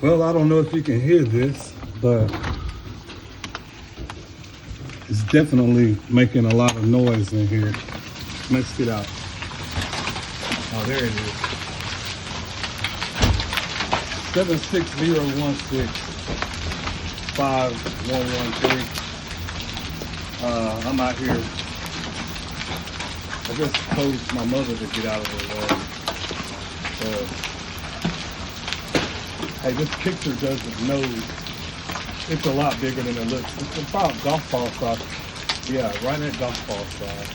Well, I don't know if you can hear this, but it's definitely making a lot of noise in here. Let's get out. Oh, there it is. 76016-5113. I'm out here. I just told my mother to get out of the way. Hey, this picture doesn't know. It's a lot bigger than it looks. It's about golf ball size. Yeah, right at golf ball size.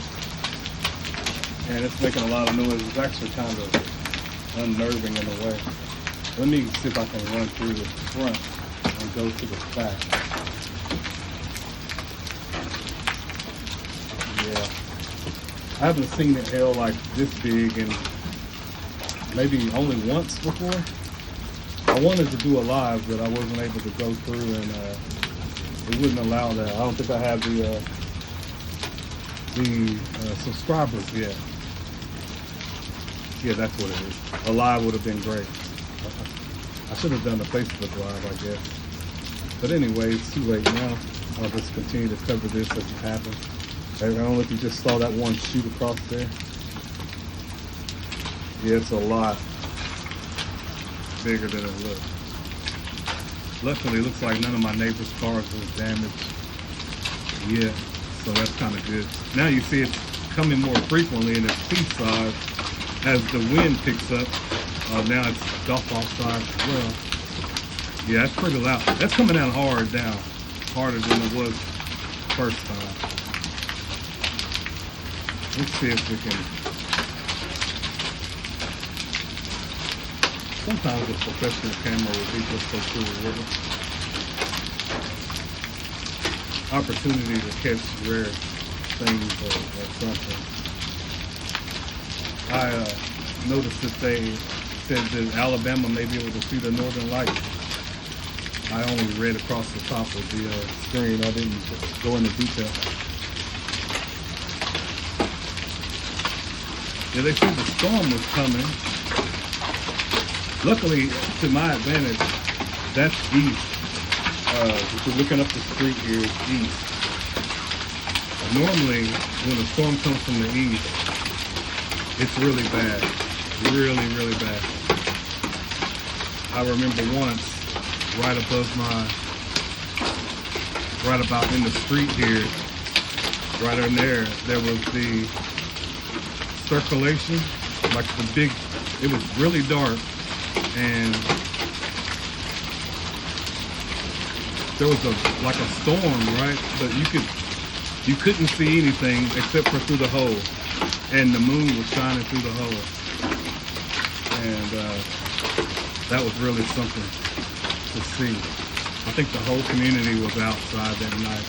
And it's making a lot of noise. It's actually kind of unnerving in a way. Let me see if I can run through the front and go to the back. Yeah. I haven't seen it hail like this big and maybe only once before. I wanted to do a live, but I wasn't able to go through, and it wouldn't allow that. I don't think I have the subscribers yet. Yeah, that's what it is. A live would have been great. I should have done a Facebook live, I guess. But anyway, it's too late now. I'll just continue to cover this as it happens. I don't know if you just saw that one shoot across there. Yeah, it's a lot bigger than it looks. Luckily, it looks like none of my neighbors' cars was damaged yet, so that's kind of good. Now you see it's coming more frequently in its peak size as the wind picks up. Now it's golf ball size as well. Yeah, that's pretty loud. That's coming out hard now, harder than it was first time. Let's see if we can. Sometimes a professional camera would be just so cool, really. Opportunity to catch rare things or something. I noticed that they said that Alabama may be able to see the Northern Lights. I only read across the top of the screen. I didn't go into detail. Yeah, they said the storm was coming. Luckily, to my advantage, that's east. If you're looking up the street here, it's east. Normally, when a storm comes from the east, it's really bad. Really, really bad. I remember once, right about in the street here, right in there, there was the circulation, like the big, it was really dark. And there was like a storm, right? But you couldn't see anything except for through the hole, and the moon was shining through the hole, and that was really something to see. I think the whole community was outside that night,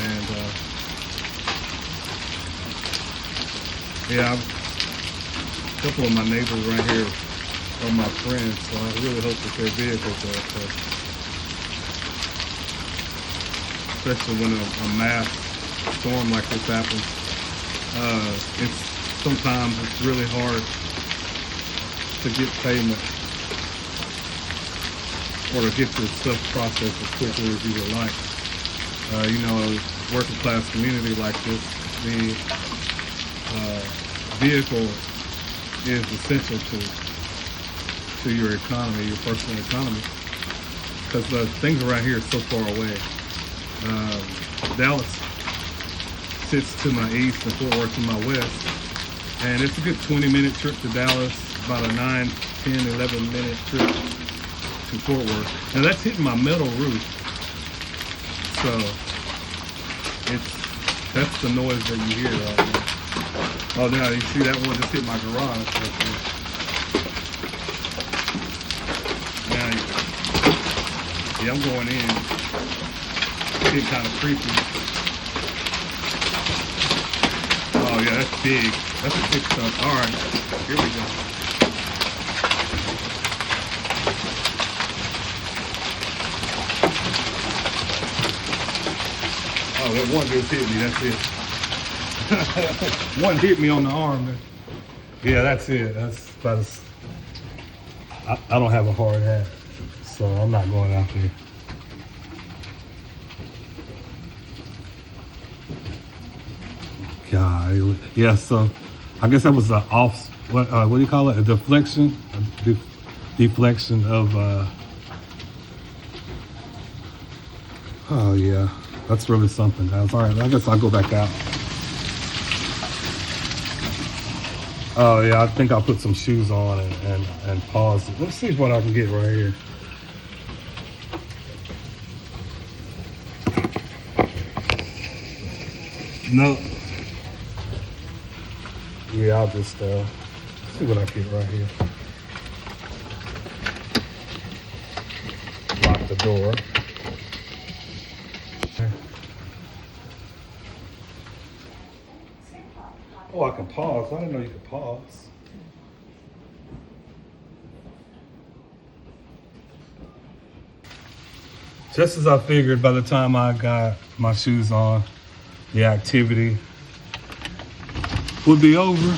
and yeah, a couple of my neighbors right here are my friends, so I really hope that their vehicles are okay. Especially when a mass storm like this happens. Sometimes it's really hard to get payment or to get your stuff processed as quickly as you would like. You know, a working class community like this, the vehicle is essential to your economy, your personal economy, because things around here are so far away. Dallas sits to my east and Fort Worth to my west, and it's a good 20-minute trip to Dallas, about a 9, 10, 11-minute trip to Fort Worth. Now that's hitting my metal roof, so that's the noise that you hear right now. Oh, now you see that one just hit my garage. Yeah, I'm going in. It's getting kind of creepy. Oh yeah, that's big. That's a big stuff. All right, here we go. Oh, that one just hit me. That's it. One hit me on the arm there. Yeah, that's it. That's about as, I don't have a hard hat, so I'm not going out there. God, yeah. So I guess that was an off. What do you call it? A deflection. Deflection of. Oh yeah, that's really something, guys. All right, I guess I'll go back out. Oh yeah, I think I'll put some shoes on and pause. Let's see what I can get right here. No. Yeah, I'll just see what I get right here. Lock the door. Oh, I can pause. I didn't know you could pause. Just as I figured, by the time I got my shoes on, the activity would be over.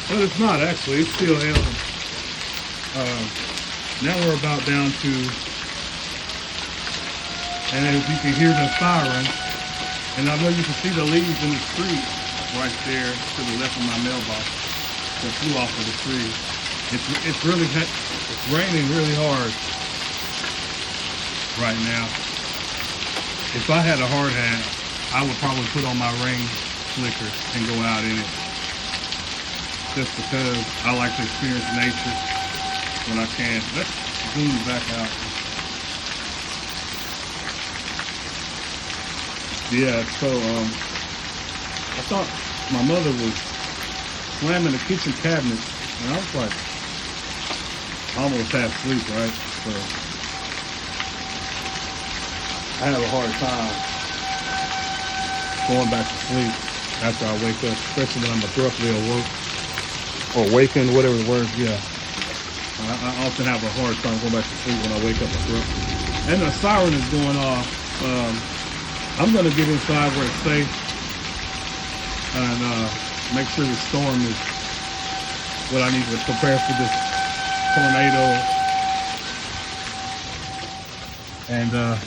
But it's not actually, it's still hailing. Now we're about down to, and as you can hear the siren, and I know you can see the leaves in the street right there to the left of my mailbox that flew off of the tree. It's really, it's raining really hard right now. If I had a hard hat, I would probably put on my rain slicker and go out in it. Just because I like to experience nature when I can. Let's zoom back out. Yeah, so I thought my mother was slamming the kitchen cabinets, and I was like, almost half asleep, right? So I have a hard time going back to sleep after I wake up, especially when I'm abruptly awoke or awakened, whatever the word. Yeah, I often have a hard time going back to sleep when I wake up abruptly. And the siren is going off. I'm gonna get inside where it's safe and make sure the storm is what I need to prepare for this tornado. And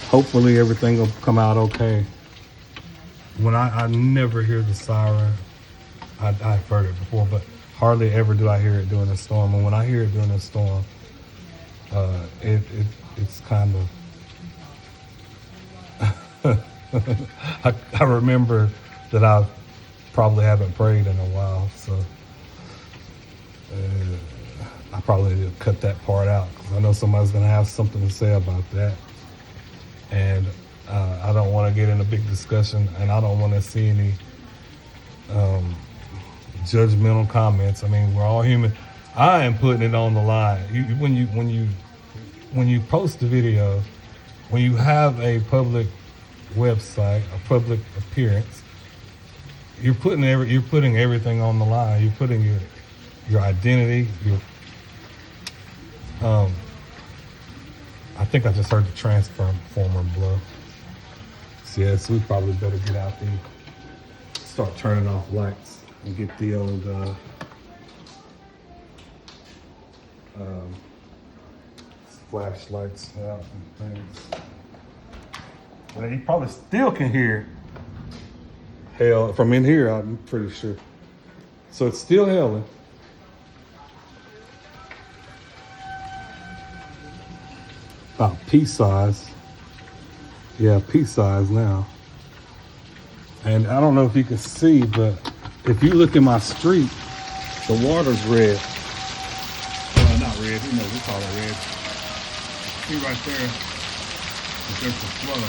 hopefully everything will come out okay. When I never hear the siren, I've heard it before, but hardly ever do I hear it during a storm. And when I hear it during a storm, it's kind of, I remember that I probably haven't prayed in a while, so I probably need to cut that part out because I know somebody's gonna have something to say about that. And I don't want to get in a big discussion, and I don't want to see any judgmental comments. I mean, we're all human. I am putting it on the line. When you post a video, when you have a public website, a public appearance, you're putting everything on the line. You're putting your identity. I think I just heard the transformer blow. So yeah, so we probably better get out there, start turning off lights, and get the old flashlights out and things. Well, you probably still can hear hail from in here, I'm pretty sure. So it's still hailing. About pea size. Yeah, pea size now. And I don't know if you can see, but if you look in my street, the water's red. Well, not red, you know, we call it red. See right there, there's a flow.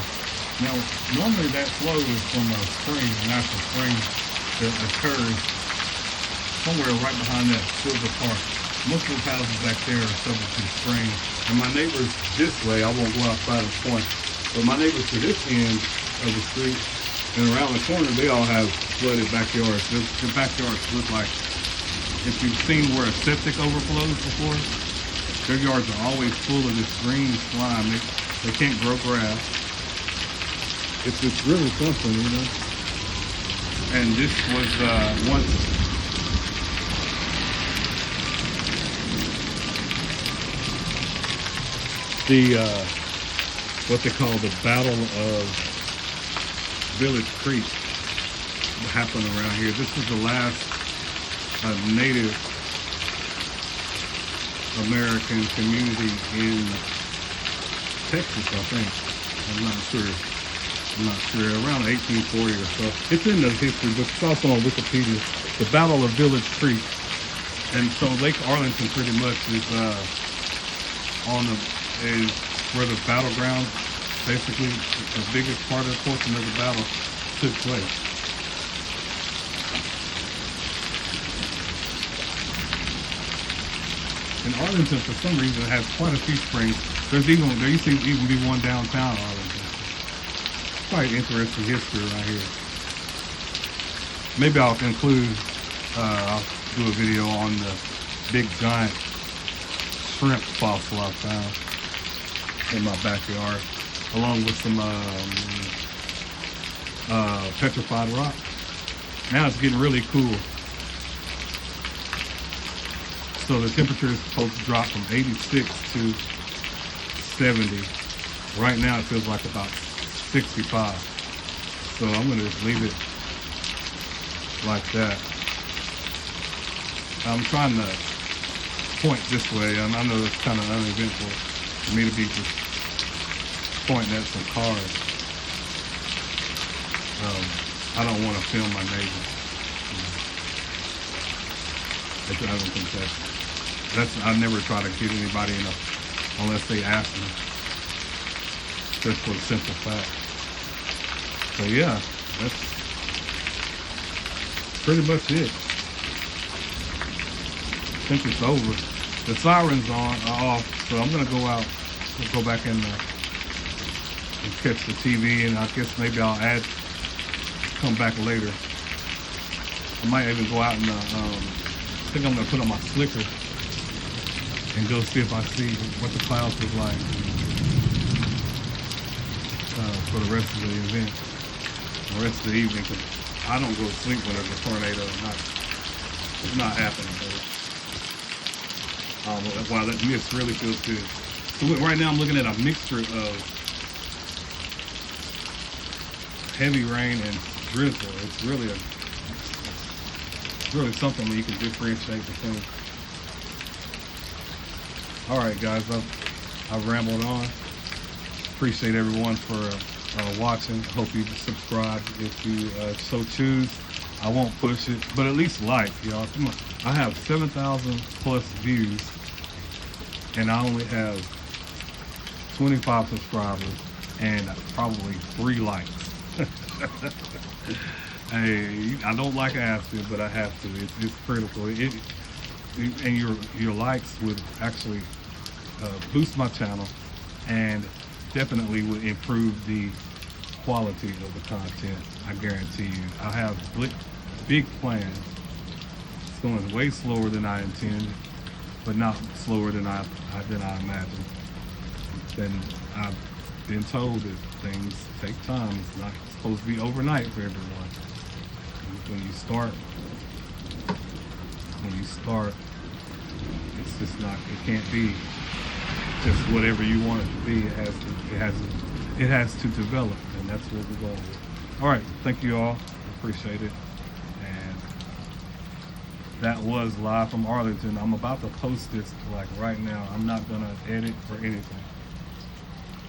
Now, normally that flow is from a spring, a natural spring that occurs somewhere right behind that silver park. Most of those houses back there are subject to the spring. And my neighbors this way, I won't go outside and point, but my neighbors to this end of the street and around the corner, they all have flooded backyards. Their backyards look like, if you've seen where a septic overflows before, their yards are always full of this green slime. They can't grow grass. It's really something, you know. And this was once the what they call the Battle of Village Creek happened around here. This is the last Native American community in Texas, I think. I'm not sure. Around 1840 or so. It's in the history book. It's also on Wikipedia. The Battle of Village Creek. And so Lake Arlington pretty much is where the battleground, basically the biggest part of the portion of the battle took place. And Arlington, for some reason, has quite a few springs. There used to even be one downtown Arlington. Quite interesting history right here. Maybe I'll I'll do a video on the big giant shrimp fossil I found in my backyard, along with some petrified rock. Now it's getting really cool. So the temperature is supposed to drop from 86 to 70. Right now it feels like about 65. So I'm gonna just leave it like that. I'm trying to point this way, and I know it's kind of uneventful for me to be just pointing at some cars. I don't want to film my neighbor. I don't think I never try to get anybody in unless they ask me. Just for the simple fact. So yeah, that's pretty much it. I think it's over. The sirens are off, so I'm gonna go out, go back in and catch the TV, and I guess maybe I'll come back later. I might even go out and I think I'm gonna put on my slicker and go see if I see what the clouds look like for the rest of the event, the rest of the evening. Cause I don't go to sleep when there's a tornado. It's not happening. Wow, that mist really feels good. So right now I'm looking at a mixture of heavy rain and drizzle. It's really something that you can differentiate between. All right, guys, I've rambled on. Appreciate everyone for watching. Hope you subscribe if you so choose. I won't push it, but at least like, y'all. Come on. I have 7,000 plus views, and I only have 25 subscribers and probably 3 likes. Hey, I don't like asking, but I have to. It's critical. And your likes would actually boost my channel, and definitely would improve the quality of the content. I guarantee you. I have big plans. It's going way slower than I intended, but not slower than I imagined. And I've been told that things take time. It's not supposed to be overnight for everyone. When you start, it's just not. It can't be just whatever you want it to be. It has to develop, and that's what we're going with. All right, thank you all. Appreciate it. And that was live from Arlington. I'm about to post this like right now. I'm not gonna edit or anything.